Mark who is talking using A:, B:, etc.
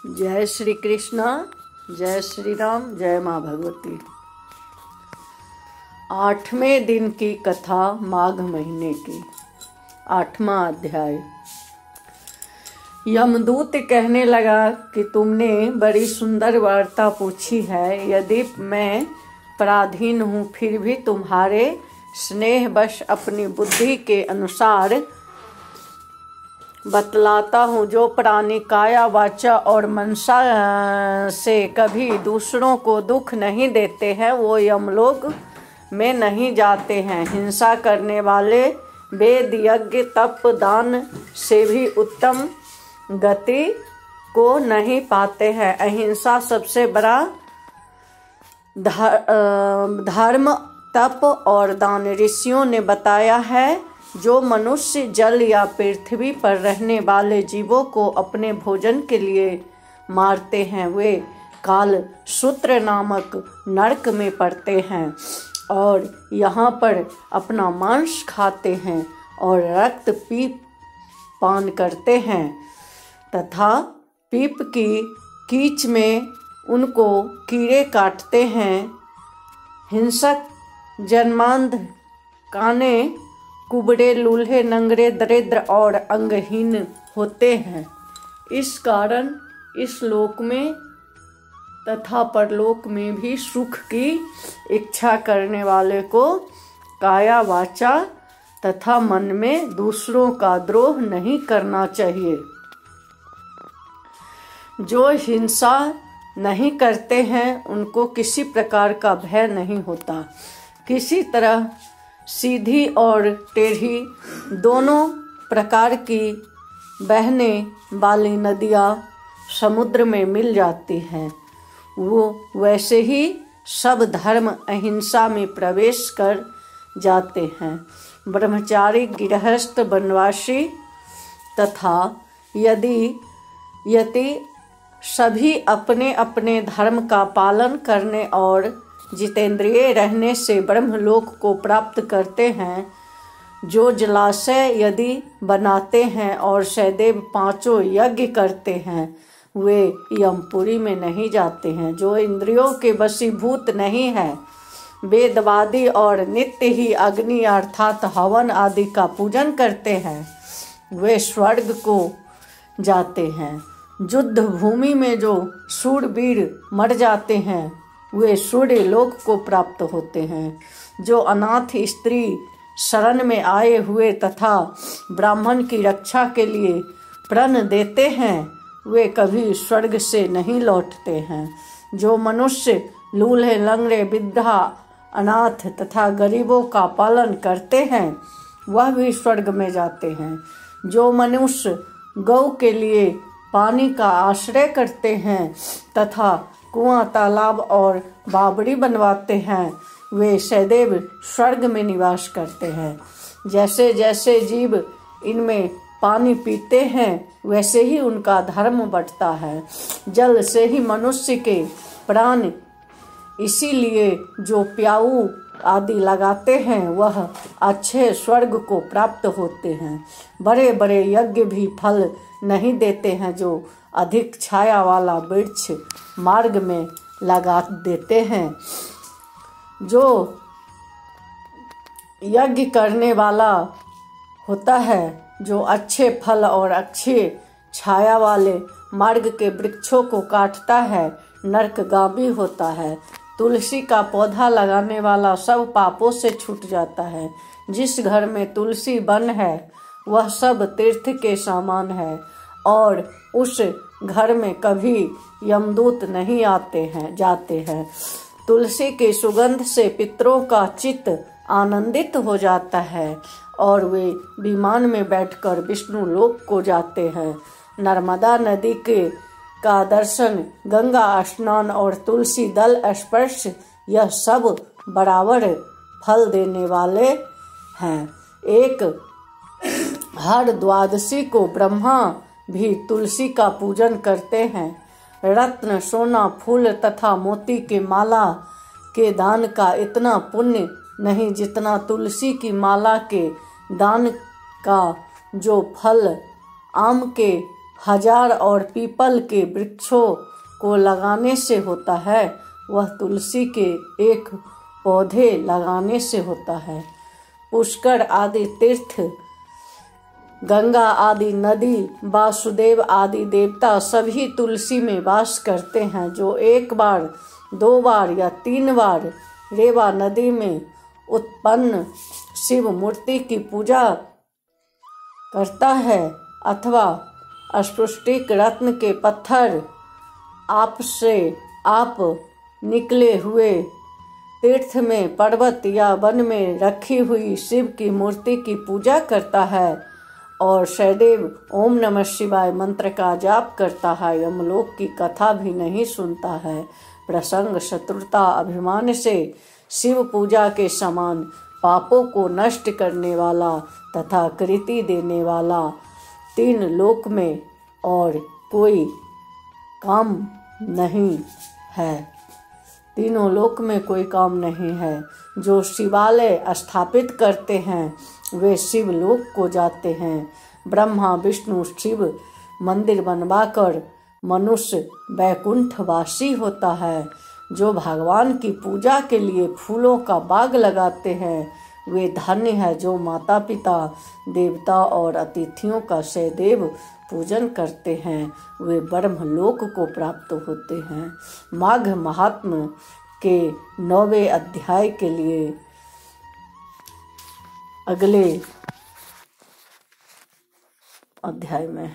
A: जय श्री कृष्ण, जय श्री राम, जय माँ भगवती। 8वें दिन की कथा, माघ महीने की, 8वां अध्याय। यमदूत कहने लगा कि तुमने बड़ी सुंदर वार्ता पूछी है। यदि मैं पराधीन हूँ, फिर भी तुम्हारे स्नेहवश अपनी बुद्धि के अनुसार बतलाता हूँ। जो प्राणी काया, वाचा और मनसा से कभी दूसरों को दुख नहीं देते हैं, वो यमलोक में नहीं जाते हैं। हिंसा करने वाले वेद, यज्ञ, तप, दान से भी उत्तम गति को नहीं पाते हैं। अहिंसा सबसे बड़ा धर्म, तप और दान ऋषियों ने बताया है। जो मनुष्य जल या पृथ्वी पर रहने वाले जीवों को अपने भोजन के लिए मारते हैं, वे काल सूत्र नामक नरक में पड़ते हैं और यहाँ पर अपना मांस खाते हैं और रक्त पीप पान करते हैं तथा पीप की कीच में उनको कीड़े काटते हैं। हिंसक जन्मांध, काने, कुबड़े, लूल्हे, नंगरे, दरिद्र और अंगहीन होते हैं। इस कारण इस लोक में तथा परलोक में भी सुख की इच्छा करने वाले को काया, वाचा तथा मन में दूसरों का द्रोह नहीं करना चाहिए। जो हिंसा नहीं करते हैं, उनको किसी प्रकार का भय नहीं होता। किसी तरह सीधी और टेढ़ी दोनों प्रकार की बहने वाली नदियाँ समुद्र में मिल जाती हैं, वो वैसे ही सब धर्म अहिंसा में प्रवेश कर जाते हैं। ब्रह्मचारी, गृहस्थ, वनवासी तथा यति सभी अपने अपने धर्म का पालन करने और जितेंद्रिय रहने से ब्रह्मलोक को प्राप्त करते हैं। जो जलाशय यदि बनाते हैं और सदैव 5 यज्ञ करते हैं, वे यमपुरी में नहीं जाते हैं। जो इंद्रियों के वशीभूत नहीं है, वेदवादी और नित्य ही अग्नि अर्थात हवन आदि का पूजन करते हैं, वे स्वर्ग को जाते हैं। युद्ध भूमि में जो शूरवीर मर जाते हैं, वे सूर्य लोक को प्राप्त होते हैं। जो अनाथ स्त्री शरण में आए हुए तथा ब्राह्मण की रक्षा के लिए प्रण देते हैं, वे कभी स्वर्ग से नहीं लौटते हैं। जो मनुष्य लूल्हे, लंगड़े, वृद्धा, अनाथ तथा गरीबों का पालन करते हैं, वह भी स्वर्ग में जाते हैं। जो मनुष्य गौ के लिए पानी का आश्रय करते हैं तथा कुआं, तालाब और बावड़ी बनवाते हैं, वे सदैव स्वर्ग में निवास करते हैं। जैसे जैसे जीव इनमें पानी पीते हैं, वैसे ही उनका धर्म बढ़ता है। जल से ही मनुष्य के प्राण, इसीलिए जो प्याऊ आदि लगाते हैं, वह अच्छे स्वर्ग को प्राप्त होते हैं। बड़े बड़े यज्ञ भी फल नहीं देते हैं। जो अधिक छाया वाला वृक्ष मार्ग में लगा देते हैं, जो यज्ञ करने वाला होता है, जो अच्छे फल और अच्छे छाया वाले मार्ग के वृक्षों को काटता है, नरकगामी होता है। तुलसी का पौधा लगाने वाला सब पापों से छूट जाता है। जिस घर में तुलसी वन है, वह सब तीर्थ के समान है और उस घर में कभी यमदूत नहीं जाते हैं। तुलसी की सुगंध से पितरों का चित्त आनंदित हो जाता है और वे विमान में बैठकर विष्णु लोक को जाते हैं। नर्मदा नदी का दर्शन, गंगा स्नान और तुलसी दल स्पर्श, यह सब बराबर फल देने वाले हैं। एक हर द्वादशी को ब्रह्मा भी तुलसी का पूजन करते हैं। रत्न, सोना, फूल तथा मोती के माला के दान का इतना पुण्य नहीं जितना तुलसी की माला के दान का। जो फल आम के हजार और पीपल के वृक्षों को लगाने से होता है, वह तुलसी के एक पौधे लगाने से होता है। पुष्कर आदि तीर्थ, गंगा आदि नदी, वासुदेव आदि देवता सभी तुलसी में वास करते हैं। जो एक बार, 2 बार या 3 बार रेवा नदी में उत्पन्न शिव मूर्ति की पूजा करता है अथवा अस्फुटिक रत्न के पत्थर आप से आप निकले हुए तीर्थ में, पर्वत या वन में रखी हुई शिव की मूर्ति की पूजा करता है और सदैव ओम नमः शिवाय मंत्र का जाप करता है, यमलोक की कथा भी नहीं सुनता है, प्रसंग, शत्रुता, अभिमान से शिव पूजा के समान पापों को नष्ट करने वाला तथा कृति देने वाला 3 लोक में और कोई काम नहीं है। तीनों लोक में कोई काम नहीं है। जो शिवालय स्थापित करते हैं वे शिव लोक को जाते हैं। ब्रह्मा विष्णु शिव मंदिर बनवाकर मनुष्य वैकुंठवासी होता है। जो भगवान की पूजा के लिए फूलों का बाग लगाते हैं वे धन्य है। जो माता पिता, देवता और अतिथियों का सदैव पूजन करते हैं वे ब्रह्मलोक को प्राप्त होते हैं। माघ महात्म्य के 9वें अध्याय के लिए अगले अध्याय में